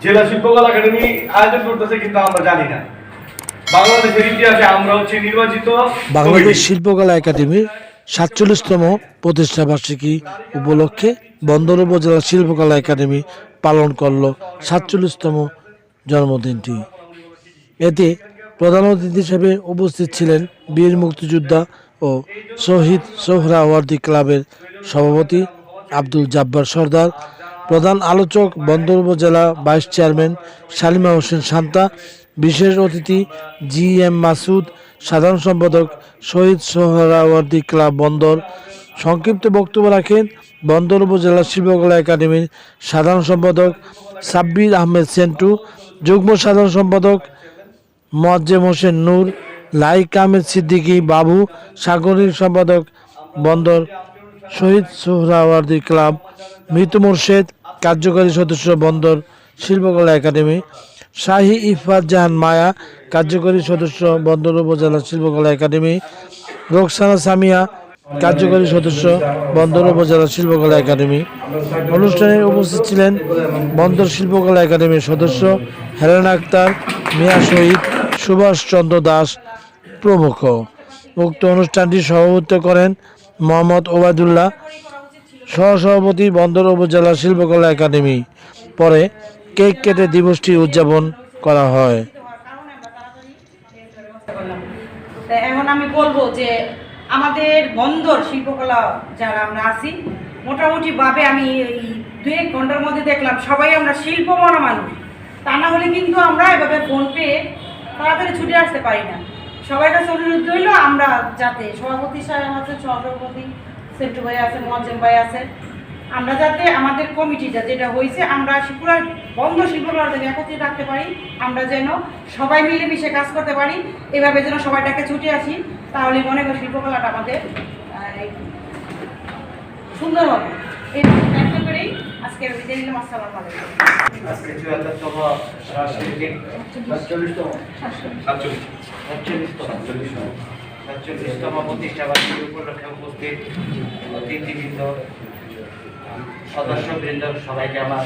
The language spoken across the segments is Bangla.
জেলা শিল্পকলা একাডেমি আয়োজন করতেছে, কিন্তু আমরা জানি না। বাংলাদেশের ইতিহাসে আমরা হচ্ছে নির্বাচিত বাংলাদেশ শিল্পকলা একাডেমির ৪৭তম প্রতিষ্ঠা বার্ষিকী উপলক্ষে বন্দর উপজেলা শিল্পকলা একাডেমি পালন করল ৪৭তম জন্মদিনটি। এতে প্রধান অতিথি হিসেবে উপস্থিত ছিলেন বীর মুক্তিযোদ্ধা ও শহীদ সোহরাওয়ার্দী ক্লাবের সভাপতি আব্দুল জব্বার সরদার, প্রধান আলোচক বন্দর উপজেলা ভাইস চেয়ারম্যান শালিমা হোসেন শান্তা, বিশেষ অতিথি জি এম মাসুদ, সাধারণ সম্পাদক শহীদ সোহরাওয়ার্দী ক্লাব বন্দর। সংক্ষিপ্ত বক্তব্য রাখেন বন্দর উপজেলা শিল্পকলা একাডেমির সাধারণ সম্পাদক সাব্বির আহমেদ সেন্টু, যুগ্ম সাধারণ সম্পাদক মোয়াজ্জেম হোসেন নূর, লাইক আহমেদ সিদ্দিকী বাবু, সাংগঠনিক সম্পাদক বন্দর শহীদ সোহরাওয়ার্দী ক্লাব মৃত্যু মোর্শেদ, কার্যকারী সদস্য বন্দর শিল্পকলা একাডেমি শাহী ইফাত জাহান মায়া, কার্যকারী সদস্য বন্দর উপজেলা শিল্পকলা একাডেমি রোকসানা সামিয়া, কার্যকারী সদস্য বন্দর উপজেলা শিল্পকলা একাডেমি। অনুষ্ঠানে উপস্থিত ছিলেন বন্দর শিল্পকলা একাডেমির সদস্য হেলেনা আক্তার, মিয়া শহীদ, সুভাষ চন্দ্র দাস প্রমুখ। উক্ত অনুষ্ঠানটি সভাপতিত্ব করেন মোহাম্মদ ওবায়দুল্লাহ, সহসভাপতি বন্দর উপজেলা শিল্পকলা একাডেমি। পরে কেক কেটে দিবসটি উদযাপন করা হয়। এখন আমি বলবো যে আমাদের বন্দর শিল্পকলা যারা আমরা আছি, মোটামুটি ভাবে আমি এই 2-1 ঘন্টার মধ্যে দেখলাম সবাই আমরা শিল্পমনা মানুষ। তা না হলে কিন্তু আমরা এভাবে ফোন পেয়ে তাড়াতাড়ি ছুটে আসতে পারি না। সবার কাছে অনুরোধ রইল আমরা যাতে সভাপতি সাহেব আছেন, সহসভাপতি সেন্টু ভাই আছেন, মোয়াজ্জেম ভাই আছেন, আমরা যাতে আমাদের কমিটিটা যেটা হয়েছে আমরা পুরো বন্ধ শিল্পকলাটাকে একত্রিত রাখতে পারি, আমরা যেন সবাই মিলেমিশে কাজ করতে পারি, এভাবে যেন সবাইটাকে ছুটে আসি, তাহলে মনে করি শিল্পকলাটা আমাদের সুন্দর হবে। এই ব্যক্ত করেই আজকের বিদায় নিলাম। আসসালামু আলাইকুম। আজকে ৭৪তম সাংস্কৃতিক ৪৭তম প্রতিষ্ঠা বার্ষিকী উপলক্ষে উপস্থিত অতিথিবৃন্দ, সদস্যবৃন্দ, সবাইকে আমার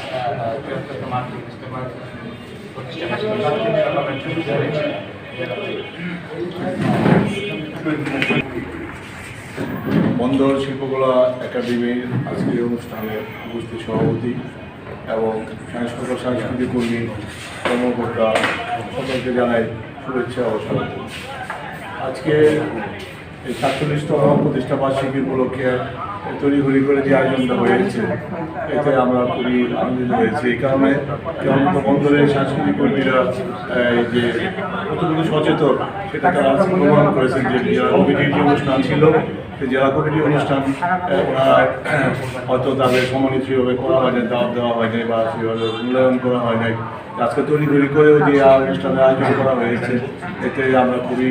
৭৪তম প্রতিষ্ঠা বার্ষিকী শুভেচ্ছা। বন্দর শিল্পকলা একাডেমির আজকের অনুষ্ঠানে উপস্থিত সভাপতি এবং সাংস্কৃতিক কর্মী কর্মকর্তা সকলকে জানাই শুভেচ্ছা ও স্বাগত। আজকে এই ৪৭তম প্রতিষ্ঠা বার্ষিকী উপলক্ষে তড়িঘড়ি করে যে আয়োজনটা হয়েছে, এতে আমরা খুবই আনন্দিত হয়েছি। এই কারণে অন্তত বন্দরের সাংস্কৃতিক কর্মীরা যে কতটুকু সচেতন সেটা তারা প্রমাণ করেছেন। যে জেলা কমিটির যে অনুষ্ঠান ছিল, সেই জেলা কমিটির অনুষ্ঠান ওরা হয়তো তাদের সম্মানিত সেভাবে করা হয়নি, দাওয়াত দেওয়া হয়নি বা সেভাবে মূল্যায়ন করা হয় নাই। আজকে তড়িঘড়ি করেও যে অনুষ্ঠানের আয়োজন করা হয়েছে, এতে আমরা খুবই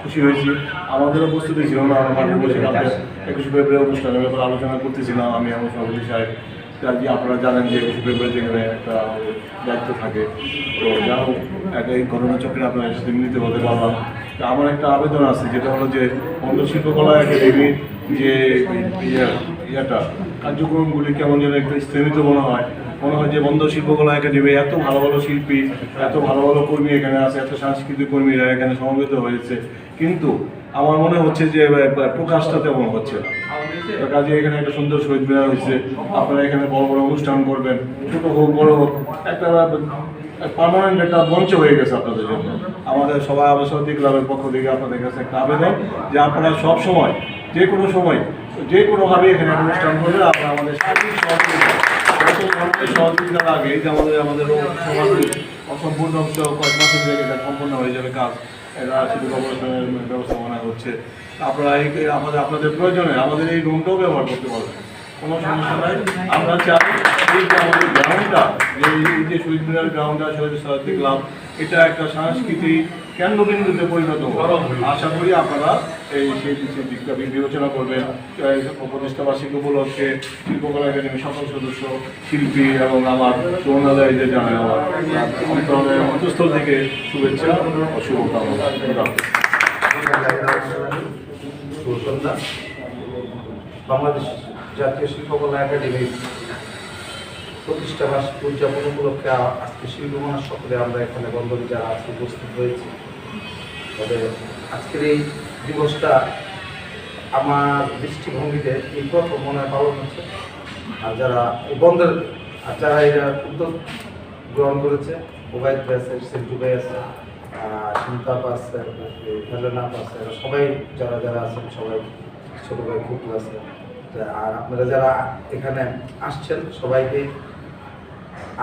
খুশি হয়েছি। আমাদেরও প্রস্তুতি ছিল না। আমরা মাঠে বসে কালকে 21শে ফেব্রুয়ারি অনুষ্ঠানের ব্যাপারে আলোচনা করতেছিলাম আমি আমার সভাপতি সাহেব। আপনারা জানেন যে 21শে ফেব্রুয়ারি যেখানে একটা দায়িত্ব থাকে, তো যা হোক এই ঘটনাচক্রে আপনার সাথে মিলিত হতে পারলাম। আমার একটা আবেদন আছে, যেটা হলো যে বন্দর শিল্পকলা একাডেমির যে কার্যক্রমগুলি কেমন যেন একটু স্থিমিত মনে হয় যে বন্দর শিল্পকলা একাডেমি এত ভালো ভালো শিল্পী, এত ভালো ভালো কর্মী এখানে আছে, এত সাংস্কৃতিক কর্মীরা এখানে সমবেত হয়েছে, কিন্তু আমার মনে হচ্ছে যে প্রকাশটা তেমন হচ্ছে না। কাজে এখানে একটা সুন্দর শহীদ মিনার হয়েছে, আপনারা এখানে বড় বড় অনুষ্ঠান করবেন, ছোটো হোক বড় হোক, একটা পার্মানেন্ট একটা মঞ্চ হয়ে গেছে আপনাদের জন্য। আমাদের সবাই আবাসী ক্লাবের পক্ষ থেকে আপনাদের কাছে একটা আবেদন যে আপনারা সব সময়, যে কোনো সময়, যে কোনোভাবে এখানে অনুষ্ঠান করলে আপনারা আমাদের সার্বিক সহযোগিতা লাগে। যে আমাদের সমাজের অসম্পূর্ণ অংশ কয়েক মাসের জায়গায় সম্পূর্ণ হয়ে যাবে কাজ, এরা শুধু অপারেশনের ব্যবস্থাপনা হচ্ছে। আপনারা আপনাদের প্রয়োজনে আমাদের এই রুমটাও ব্যবহার করতে পারবেন, কোনো সমস্যা নাই। আমরা চাই এই যে আমাদের গ্রাউন্ডটা, এই যে শহীদ মিনার গ্রাউন্ডটা, শহীদ সোহরাওয়ার্দী ক্লাব, এটা একটা সাংস্কৃতিক কেন্দ্রবিন্দুতে পরিণত হবে। আশা করি আপনারা সেই দিকটা বিবেচনা করবেন। প্রতিষ্ঠা বার্ষিকী উপলক্ষে শিল্পকলা একাডেমির সকল সদস্য, শিল্পী এবং আমার যৌনালয়ীদের জানাই আমার অন্তঃস্থল থেকে শুভেচ্ছা ও শুভকামনা। বাংলাদেশ জাতীয় শিল্পকলা একাডেমির প্রতিষ্ঠা বার্ষিকী উদযাপন উপলক্ষে আজকে শিল্পমানা সকলে আমরা এখানে বন্দরে যারা আজকে উপস্থিত হয়েছি। তবে আজকের এই দিবসটা আমার দৃষ্টিভঙ্গিতে এই প্রথম মনে হয় পালন হচ্ছে। আর যারা এই বন্দর আর যারা এরা উদ্যোগ গ্রহণ করেছে, ওবায়দ ভাই আছে, সেন্টু ভাই আছে, সুলতাপ আছে, হেলেনাপ আছে, এরা সবাই যারা যারা আছেন সবাই, ছোটো ভাই খুব আছে। আর আপনারা যারা এখানে আসছেন সবাইকে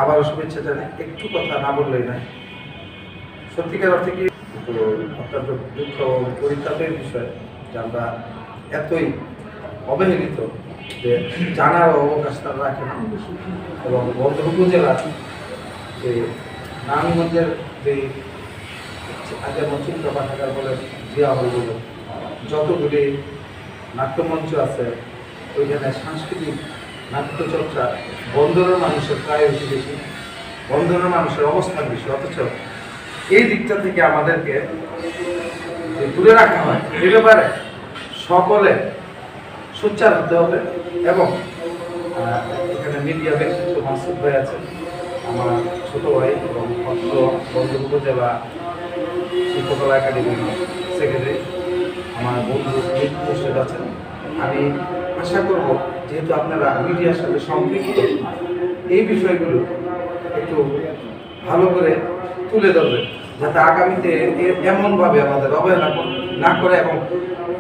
আবারও শুভেচ্ছা জানাই। একটু কথা না বললেই নয়, সত্যিকার অর্থে কি অত্যন্ত দুঃখ ও পরিতাপের বিষয় যে আমরা এতই অবহেলিত যে জানার অবকাশ তারা রাখে না। এবং বন্দর উপজেলার যে নারায়ণগঞ্জের যে যেমন চিন্তা পাঠাগার বলে, জিয়া হল বলে, যতগুলি নাট্যমঞ্চ আছে ওইখানে সাংস্কৃতিক নাট্যচর্চা বন্দরের মানুষের প্রায় বেশি, বন্দরের মানুষের অবস্থান বেশি। অথচ এই দিকটা থেকে আমাদেরকে যে দূরে রাখা হয়, এই ব্যাপারে সকলে সোচ্চার হতে হবে। এবং এখানে মিডিয়া ব্যক্তিত্ব মাসুদ ভাই আছেন, আমার ছোট ভাই এবং অত্র বন্দর উপজেলা শিল্পকলা একাডেমির সেক্রেটারি আমার বন্ধু মুর্শিদ আছেন। আমি আশা করব যেহেতু আপনারা মিডিয়ার সাথে সম্পৃক্ত, এই বিষয়গুলো একটু ভালো করে তুলে ধরবেন, যাতে আগামীতে এমনভাবে আমাদের অবহেলা না করে এবং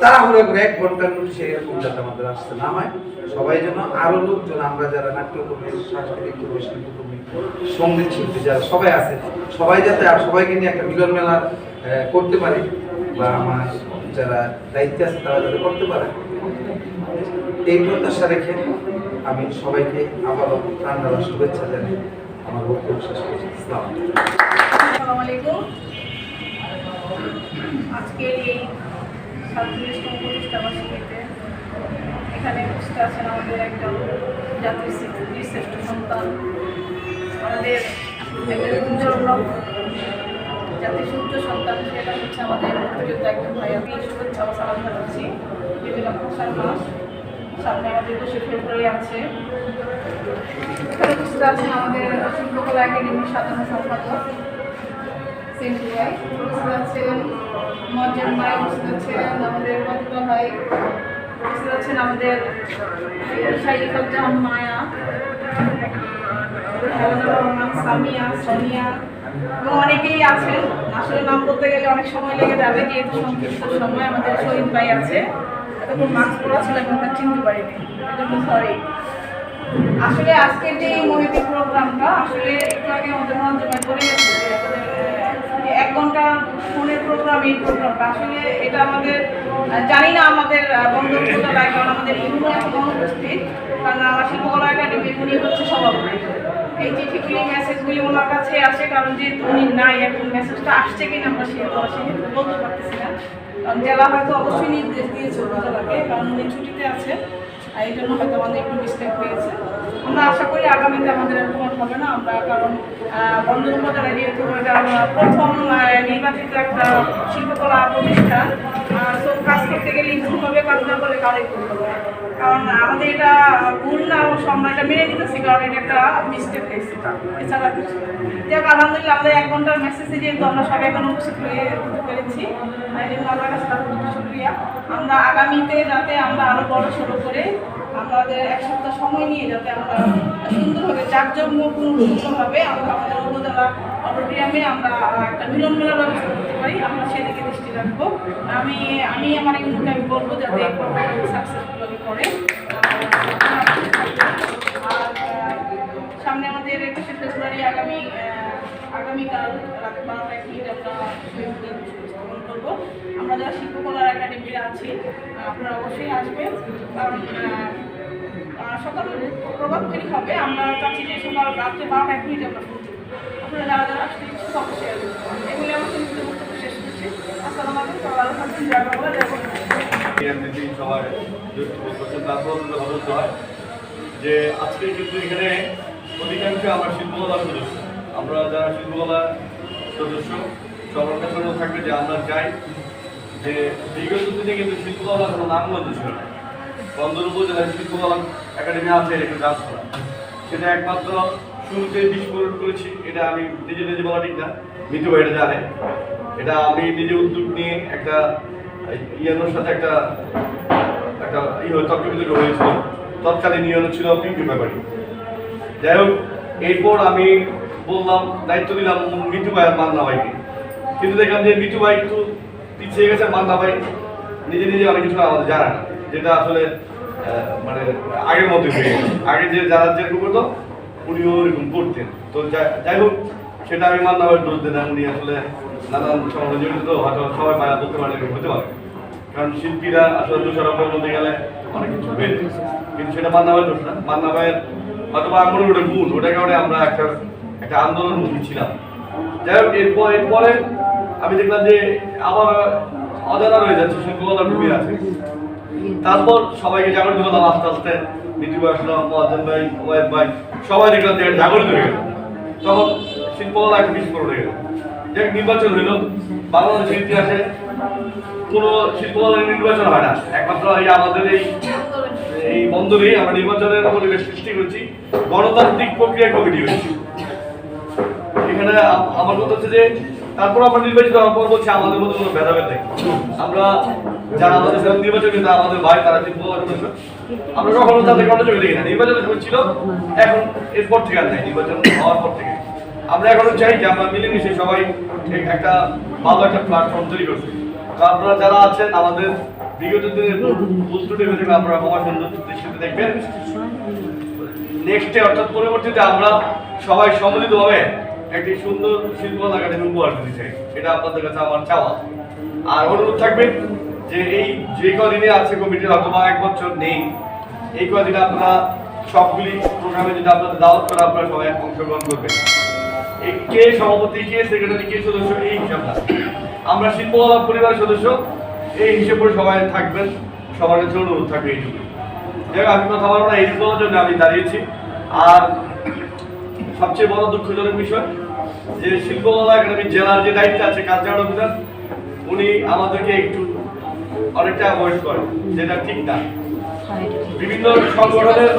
তাড়াহুড়ো করে 1 ঘন্টার নোটিশে এরকম যাতে আমাদের আসতে না হয়। সবাই যেন আরও লোকজন, আমরা যারা নাট্যকর্মী, সাংস্কৃতিক কর্মী, শিল্পকর্মী, সঙ্গীত শিল্পী যারা সবাই আছে, সবাই যাতে আর সবাইকে নিয়ে একটা মিলন মেলা করতে পারি, বা আমার যারা দায়িত্বে আছে তারা যাতে করতে পারে, এই প্রত্যাশা রেখে আমি সবাইকে আবারও প্রাণ ঢালার শুভেচ্ছা জানাই। আমার বক্তব্য শেষ করছি। আসসালামু আলাইকুম। আজকের এই 47তম প্রতিষ্ঠা বার্ষিকীতে এখানে উপস্থিত আছেন আমাদের একজন জাতির শ্রেষ্ঠ সন্তান, আমাদের একজন উজ্জ্বল জাতির সূর্য সন্তান, সেটা হচ্ছে আমাদের মুক্তিযোদ্ধা একজন ভাই। আমি শুভেচ্ছা ও সালাম জানাচ্ছি। বিভিন্ন ভাষার মাস সামনে আমাদের ২৫ ফেব্রুয়ারি আছে। এখানে উপস্থিত আছেন আমাদের শিল্পকলা একাডেমির সাধারণ সম্পাদক সেন্টু ভাই, উপস্থিত আছেন মজ্জাম ভাই, উপস্থিত আছেন আমাদের মজুদা ভাই, উপস্থিত আছেন আমাদের শাইফুল জাহান মায়া, রহমান, সামিয়া, সোনিয়া এবং অনেকেই আছেন। আসলে নাম বলতে গেলে অনেক সময় লেগে যাবে, যেহেতু সংক্ষিপ্ত সময়। আমাদের শহীদ ভাই আছে, এতক্ষণ মাস্ক পরা ছিল এখন তার চিনতে পারিনি, এজন্য সরি। আসলে আজকের যে মহিতি প্রোগ্রামটা আসলে একটু আগে আমাদের মঞ্জুমায় বলে গেছে যে 1 ঘন্টা ফোনের প্রোগ্রাম, এই প্রোগ্রামটা আসলে এটা আমাদের জানি না আমাদের বন্দর উপজেলায়, কারণ আমাদের ইউনো এখন অনুপস্থিত, কারণ আমার শিল্পকলা একাডেমি উনি হচ্ছে সভাপতি। এই চিঠিগুলি মেসেজগুলি ওনার কাছে আসে, কারণ যেহেতু উনি নাই, এখন মেসেজটা আসছে কিনা আমরা সেহেতু বলতে পারতেছি না। কারণ জেলা হয়তো অবশ্যই নির্দেশ দিয়েছে উপজেলাকে, কারণ উনি ছুটিতে আছে, আর এই জন্য হয়তো আমাদের একটু মিস্টেক হয়েছে। আমরা আশা করি আগামীতে আমাদের এরকম হবে না। আমরা কারণ বন্দর উপজেলায় যেহেতু এটা প্রথম নির্বাচিত একটা শিল্পকলা প্রতিষ্ঠান, তো কাজ করতে গেলে ভুল হবে, কাজ না করলে কারোই ভুল হবে। কারণ আমাদের এটা ভুল না, আমরা এটা মেনে নিতেছি, কারণ এটা একটা মিস্টেক হয়েছে, এছাড়া কিছু। যাক আলহামদুলিল্লাহ, আমাদের 1 ঘন্টার মেসেজে যেহেতু আমরা সবাই এখন উপস্থিত হয়ে পেরেছি, এই জন্য আমার কাছে তার প্রতি শুক্রিয়া। আমরা আগামীতে যাতে আমরা আরও বড় সড়ো করে আমাদের 1 সপ্তাহ সময় নিয়ে যাতে আমরা সুন্দরভাবে জাঁকজমকপূর্ণভাবে আমরা আমাদের উপজেলা অডিটোরিয়ামে আমরা একটা মিলন মেলার ব্যবস্থা করতে পারি, আমরা সেদিকে দৃষ্টি রাখবো। আমি আমার ইউনিটকে আমি বলবো যাতে এই প্রোগ্রামটি সাকসেসফুলি করে। আর সামনে আমাদের 21শে ফেব্রুয়ারি আগামীকাল রাত 12টায় আমরা উপস্থাপন করবো। আমরা যারা শিল্পকলার একাডেমিরা আছি আপনারা অবশ্যই আসবেন, কারণ সকাল প্রভাত ফেরি হবে। আমরা চাচ্ছি যে সকাল রাত্রে 12টা আমরা পৌঁছবো। আপনারা যারা যারা আসতে ইচ্ছুক অবশ্যই আসবেন। এগুলি আমার কিন্তু বক্তব্য শেষ করছি। আসসালামু আলাইকুম, ভালো থাকবেন, সবাই হয় যে আজকে কিন্তু এখানে অধিকাংশ আমরা শিল্পকলার সদস্য, আমরা যারা শিল্পকলা সদস্য সবার কাছে থাকবে যে আমরা চাই যে বিগত দিনে কিন্তু শিল্পকলার কোনো নামগন্ধ ছিল না। বন্দর উপজেলায় শিল্পকলা একাডেমি আছে, এটা জানতো না। সেটা একমাত্র শুরুতে বিস্ফোরণ করেছি, এটা আমি নিজে নিজে বলা ঠিক না, মিতু ভাই এটা জানে। এটা আমি নিজে উদ্যোগ নিয়ে একটা ইয়ানোর সাথে একটা একটা তর্ক বিতর্ক হয়েছিল, তৎকালীন ইয়ানো ছিল পিঙ্কি ব্যাপারী। যাই হোক, এরপর আমি বললাম, দায়িত্ব দিলাম মিতু ভাই আর মান্না ভাইকে, কিন্তু দেখলাম যে মিতু ভাই একটু পিছিয়ে গেছে, মান্না ভাই নিজে নিজে অনেক কিছু আমাদের জানে না, যেটা আসলে মানে আগের মধ্যে হয়ে গেছে। আগে যে যারা যেরকম করতো উনিও ওরকম করতেন। তো যাই হোক, সেটা আমি মান্না ভাই দোষ দিলাম, উনি আসলে নানান সমাজে জড়িত, হয়তো সবাই পায় বলতে পারে এরকম হতে পারে, কারণ শিল্পীরা আসলে দোষারোপের মধ্যে গেলে অনেক কিছু হয়ে যায়। কিন্তু সেটা মান্না ভাইয়ের দোষ না, মান্না ভাইয়ের হয়তো বা আমার ওটা গুণ, ওটা কারণে আমরা একটা আন্দোলন ছিলাম। যাই হোক, এরপরে আমি দেখলাম যে আবার অজানা রয়ে যাচ্ছে, শিল্পকলা ডুবে আছে। তারপর সবাইকে জাগরিত করলাম আস্তে আস্তে, মিতু ভাই আসলাম, মহাজন ভাই, ওয়েব ভাই, সবাই দেখলাম যে জাগরিত হয়ে গেল। তখন শিল্পকলা একটা বিস্ফোরণ হয়ে গেল। যে নির্বাচন হইল, বাংলাদেশের ইতিহাসে কোনো শিল্পকলার নির্বাচন হয় না, একমাত্র আমাদের এই বন্দরেই আমরা নির্বাচনের পরিবেশ সৃষ্টি করেছি, গণতান্ত্রিক প্রক্রিয়া কমিটি হয়েছে। এখানে আমার কথা হচ্ছে যে তারপর আমরা নির্বাচিত হওয়ার পর বলছি আমাদের মধ্যে কোনো ভেদাভেদ নেই। আমরা যারা আমাদের সাথে নির্বাচন কিন্তু আমাদের ভাই, তারা শিল্পকলা সদস্য, আমরা কখনো তাদের কোনো চোখে দেখি না। নির্বাচনের সময় ছিল, এখন এরপর থেকে আর নেই, নির্বাচন হওয়ার পর থেকে আমরা এখনো চাই যে আমরা মিলেমিশে সবাই একটা ভালো একটা প্ল্যাটফর্ম তৈরি করছি। তো আপনারা যারা আছেন আমাদের বিগত দিনের ভুল ত্রুটি হয়ে থাকলে আপনারা ক্ষমা সুন্দর দৃষ্টিতে দেখবেন। নেক্সটে অর্থাৎ পরবর্তীতে আমরা সবাই সম্মিলিতভাবে একটি সুন্দর শিল্পকলা একাডেমি উপহার দিতে চাই, এটা আপনাদের কাছে আমার চাওয়া। আর অনুরোধ থাকবে যে এই যে কদিনে আছে কমিটির অথবা 1 বছর নেই, এই কদিনে আপনারা সবগুলি প্রোগ্রামে যদি আপনাদের দাওয়াত করে আপনারা সবাই অংশগ্রহণ করবেন। কে সভাপতি, কে সেক্রেটারি, কে সদস্য, এই হিসাব না, আমরা শিল্পকলা পরিবারের সদস্য, এই হিসেবে সবাই থাকবেন। সবার কাছে অনুরোধ থাকবে এইটুকু। যাই আমি কথা বলবো না, এই বলার জন্য আমি দাঁড়িয়েছি। আর সবচেয়ে বড় দুঃখজনক বিষয় যে শিল্পকলা একাডেমি জেলার যে দায়িত্ব আছে কালচার অফিসার, উনি আমাদেরকে একটু অনেকটা অ্যাভয়েড করেন, যেটা ঠিক না। বিভিন্ন সংগঠনের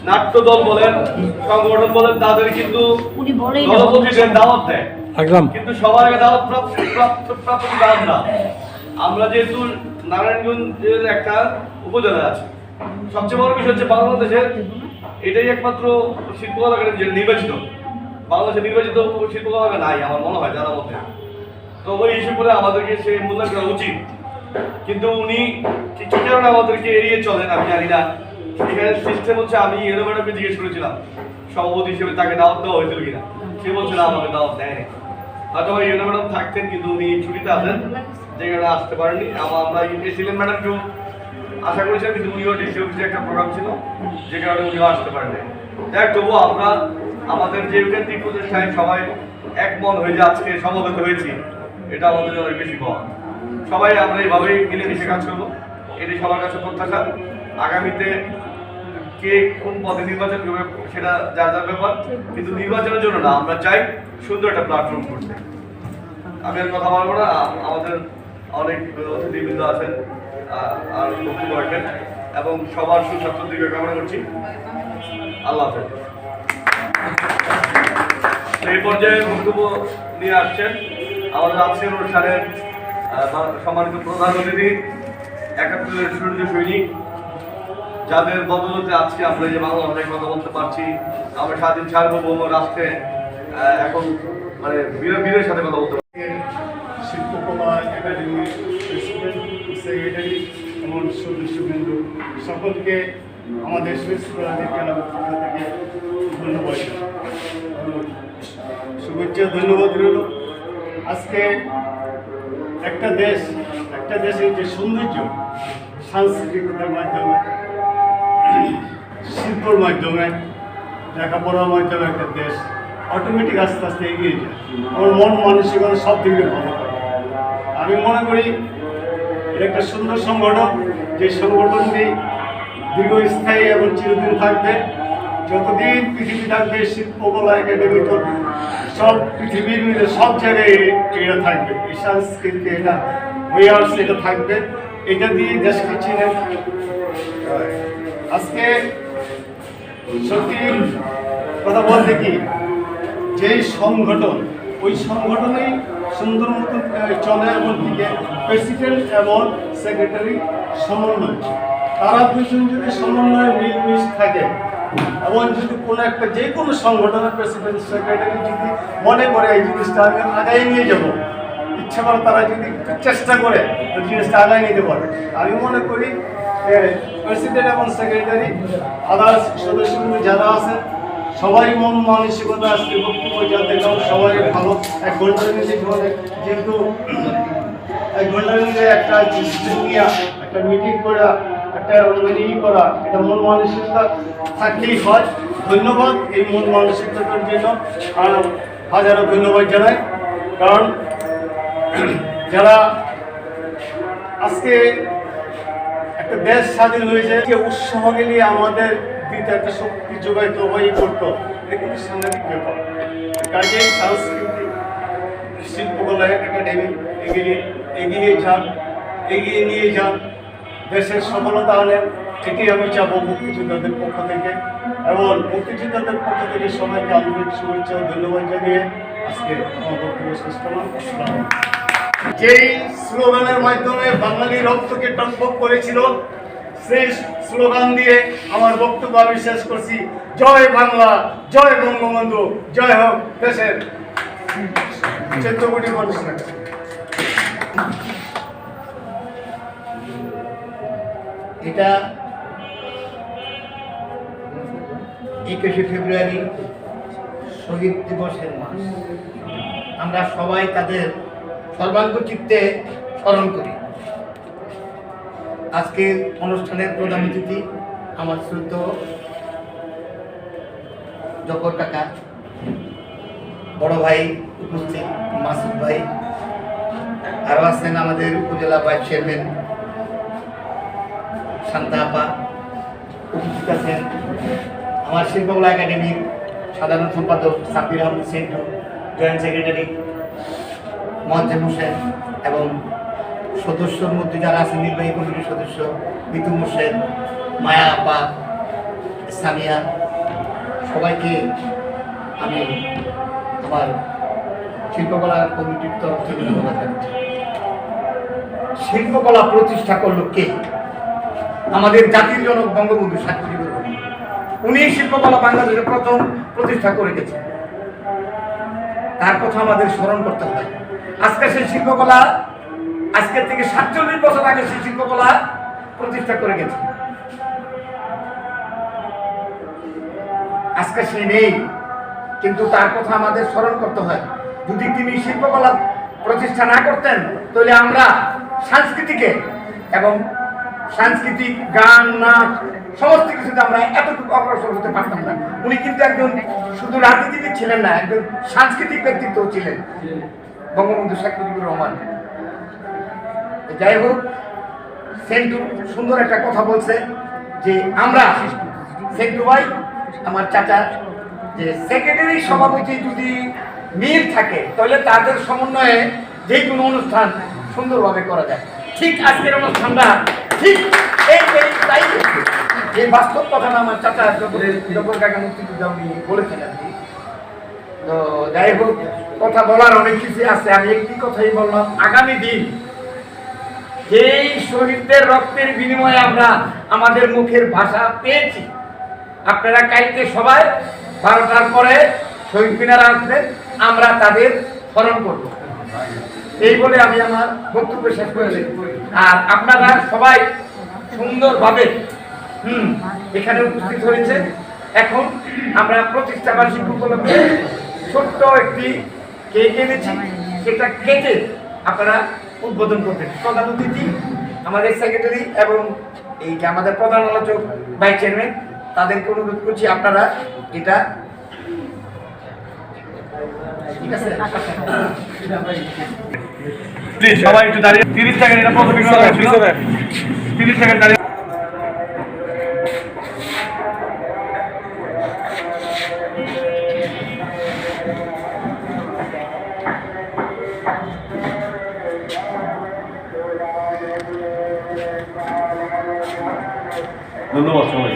নাট্য দল বলেন, সংগঠন বলেন, তাদের কিন্তু দলপতিদের দাওয়াত দেয়, কিন্তু সবার আগে দাওয়াত প্রাপ্ত না। আমরা যেহেতু নারায়ণগঞ্জের একটা উপজেলা আছে, সবচেয়ে বড় বিষয় হচ্ছে বাংলাদেশের এটাই একমাত্র শিল্পকলা একাডেমি যেটা নির্বাচিত, বাংলাদেশে নির্বাচিত শিল্পকলা নাই আমার মনে হয় জানার মধ্যে। তো ওই হিসেবে করে আমাদেরকে সে মূল্যায়ন করা উচিত, কিন্তু উনি কিছু কারণে আমাদেরকে এড়িয়ে চলেন, আমি জানি না। এখানে সিস্টেম হচ্ছে, আমি এলো ম্যাডামকে জিজ্ঞেস করেছিলাম সভাপতি হিসেবে তাকে দাওয়াত দেওয়া হয়েছিল কিনা, সে বলছিল আমাকে দাওয়াত দেয়নি। হয়তো এলো ম্যাডাম থাকতেন, কিন্তু উনি ছুটিতে আছেন, যে কারণে আসতে পারেননি। আমরা এসিলেন ম্যাডামকেও আশা করেছিলাম, কিন্তু উনিও ডিসি অফিসে একটা প্রোগ্রাম ছিল, যে কারণে উনিও আসতে পারেননি। দেখ, তবুও আমরা আমাদের যে ঐকান্তিক প্রচেষ্টায় সবাই এক মন হয়ে যে আজকে সমবেত হয়েছি, এটা আমাদের অনেক বেশি পাওয়া। সবাই আমরা এইভাবেই মিলেমিশে কাজ করবো, এটি সবার কাছে প্রত্যাশা। আগামীতে কে কোন পদে নির্বাচন করবে সেটা যার যার ব্যাপার, কিন্তু নির্বাচনের জন্য না, আমরা চাই সুন্দর একটা প্ল্যাটফর্ম করতে। আমি আর কথা বলবো না, আমাদের অনেক অতিথিবৃন্দ আছেন আর বক্তব্য রাখবেন, এবং সবার সুস্বাস্থ্য দিকে কামনা করছি। আল্লাহ হাফেজ। এই পর্যায়ে বক্তব্য নিয়ে আসছেন আমাদের আজকের অনুষ্ঠানের সম্মানিত প্রধান অতিথি, 71 সূর্য সৈনিক, যাদের বদলতে আজকে আমরা যে বাংলা ভাষায় কথা বলতে পারছি, আমরা স্বাধীন সার্বভৌম রাষ্ট্রে এখন মানে বীরের সাথে কথা বলতে পারছি। শিল্পকলা একাডেমির প্রেসিডেন্ট, সেক্রেটারি এবং সদস্যবৃন্দ সকলকে আমাদের সুইসরাদের ক্লাবের পক্ষ থেকে ধন্যবাদ, শুভেচ্ছা, ধন্যবাদ রইল। আজকে একটা দেশের যে সৌন্দর্য সাংস্কৃতিকতার মাধ্যমে, শিল্পর মাধ্যমে, লেখাপড়ার মাধ্যমে একটা দেশ অটোমেটিক আস্তে আস্তে এগিয়ে যায়, আমার মন মানসিকতা সব দিকে ভালো করে। আমি মনে করি এটা একটা সুন্দর সংগঠন, যে সংগঠনটি দীর্ঘস্থায়ী এবং চিরদিন থাকবে। যতদিন পৃথিবী থাকবে শিল্পকলা একাডেমি তো সব পৃথিবীর মিলে সব জায়গায় এটা থাকবে, এই সংস্কৃতি এটা হয়ে আসছে, এটা থাকবে, এটা দিয়ে দেশকে চিনে। আজকে সত্যি কথা বলতে কি, যেই সংগঠন, ওই সংগঠনেই সুন্দর মতন চলে এবং দিকে প্রেসিডেন্ট এবং সেক্রেটারি সমন্বয়, তারা দুজন যদি সমন্বয়ে মিলমিশ থাকে এবং যদি কোনো একটা যে কোনো সংগঠনের প্রেসিডেন্ট সেক্রেটারি যদি মনে করে এই জিনিসটা আমি আগায় নিয়ে যাব, ইচ্ছা করে তারা যদি চেষ্টা করে ওই জিনিসটা আগায় নিতে পারে, আমি মনে করি প্রেসিডেন্ট এবং সেক্রেটারি আদার্স সদস্যগুলো যারা আছে সবাই মন মানসিকতা আজকে বক্তব্য যা দেখলাম সবাই ভালো। 1 ঘন্টার মধ্যে যেহেতু 1 ঘন্টার মধ্যে একটা নিয়ে একটা মিটিং করা, একটা করা, এটা মন মানসিকতা থাকলেই হয়। ধন্যবাদ এই মন মানসিকতার জন্য, আর হাজারো ধন্যবাদ জানাই। কারণ যারা আজকে একটা দেশ স্বাধীন হয়েছে, যে উৎসাহ নিয়ে আমাদের দিতে একটা শক্তি যোগাইত হয়ে করতো, এটা কিন্তু সাংঘাতিক ব্যাপার। কাজে সাংস্কৃতিক শিল্পকলা একাডেমি এগিয়ে নিয়ে যান, দেশের সফলতা আনেন, এটি আমি চাবো মুক্তিযোদ্ধাদের পক্ষ থেকে। এবং মুক্তিযোদ্ধাদের পক্ষ থেকে সবাইকে আন্তরিক শুভেচ্ছা ও ধন্যবাদ জানিয়ে আজকে আমার বক্তব্য শেষ করলাম। আসসালাম। যেই স্লোগানের মাধ্যমে বাঙালি রক্তকে টকবক করেছিল, সেই স্লোগান দিয়ে আমার বক্তব্য আমি শেষ করছি। জয় বাংলা, জয় বঙ্গবন্ধু, জয় হোক দেশের 14 কোটি মানুষ। এটা 21শে ফেব্রুয়ারি শহীদ দিবসের মাস। আমরা সবাই তাদের সর্বাঙ্গ চিত্তে স্মরণ করি। আজকে অনুষ্ঠানের প্রধান অতিথি আমার শ্রদ্ধেয় জফর কাকা, বড় ভাই উপস্থিত মাসুদ ভাই, আরও আছেন আমাদের উপজেলা ভাইস চেয়ারম্যান শান্তা আপা, উপস্থিত আছেন আমার শিল্পকলা একাডেমির সাধারণ সম্পাদক সাব্বির আহমেদ সেন্টু, জয়েন্ট সেক্রেটারি মোয়াজ্জেম হোসেন, এবং সদস্যর মধ্যে যারা আছেন নির্বাহী কমিটির সদস্য মিতু হোসেন, মায়া আপা, সামিয়া, সবাইকে আমি আমার শিল্পকলা কমিটির তরফ থেকে ধন্যবাদ জানাচ্ছি। শিল্পকলা প্রতিষ্ঠা করলো কে? আমাদের জাতির জনক বঙ্গবন্ধু শেখ মুজিবুর রহমান। উনি শিল্পকলা বাংলাদেশে প্রথম প্রতিষ্ঠা করে গেছেন, তার কথা আমাদের স্মরণ করতে হয়। আজকে সেই শিল্পকলা, আজকের থেকে 47 বছর আগে সেই শিল্পকলা প্রতিষ্ঠা করে গেছে। আজকে সে নেই, কিন্তু তার কথা আমাদের স্মরণ করতে হয়। যদি তিনি শিল্পকলা প্রতিষ্ঠা না করতেন, তাহলে আমরা সংস্কৃতিকে এবং সাংস্কৃতিক গান, নাচ, সমস্ত কিছুতে আমরা এতটুকু অগ্রসর হতে পারতাম না। উনি কিন্তু একজন শুধু রাজনীতিবিদ ছিলেন না, একজন সাংস্কৃতিক ব্যক্তিত্ব ছিলেন বঙ্গবন্ধু শেখ মুজিবুর রহমান। যাই হোক, সেন্টু সুন্দর একটা কথা বলছে যে আমরা সেন্টু ভাই আমার চাচা, যে সেক্রেটারি সভাপতি যদি মিল থাকে তাহলে তাদের সমন্বয়ে যে কোনো অনুষ্ঠান সুন্দরভাবে করা যায়। ঠিক আজকের অনুষ্ঠানটা ঠিক তাই এই বাস্তব কথাটা আমার চাচা জফর কাকা মুক্তিযোদ্ধা উনি বলেছেন আর কি। তো যাই হোক, কথা বলার অনেক কিছু আছে, আমি একটি কথাই বললাম। আগামী দিন যেই শহীদদের রক্তের বিনিময়ে আমরা আমাদের মুখের ভাষা পেয়েছি, আপনারা কালকে সবাই 12টার পরে শহীদ মিনারে আসবেন, আমরা তাদের স্মরণ করব। এই বলে আমি আমার বক্তব্য শেষ করেছি। আর আপনারা সবাই সুন্দরভাবে এখানে উপস্থিত হয়েছে। এখন আমরা প্রতিষ্ঠা বার্ষিক উপলক্ষে ছোট্ট একটি কেক এনেছি, সেটা কেটে আপনারা উদ্বোধন করবেন। প্রধান অতিথি আমাদের সেক্রেটারি এবং এই যে আমাদের প্রধান আলোচক ভাইস চেয়ারম্যান, তাদেরকে অনুরোধ করছি আপনারা এটা ঠিক আছে প্লিজ সবাই একটু দাঁড়িয়ে 30 সেকেন্ড, এটা প্রথমে 30 সেকেন্ড দাঁড়িয়ে। ধন্যবাদ সবাই।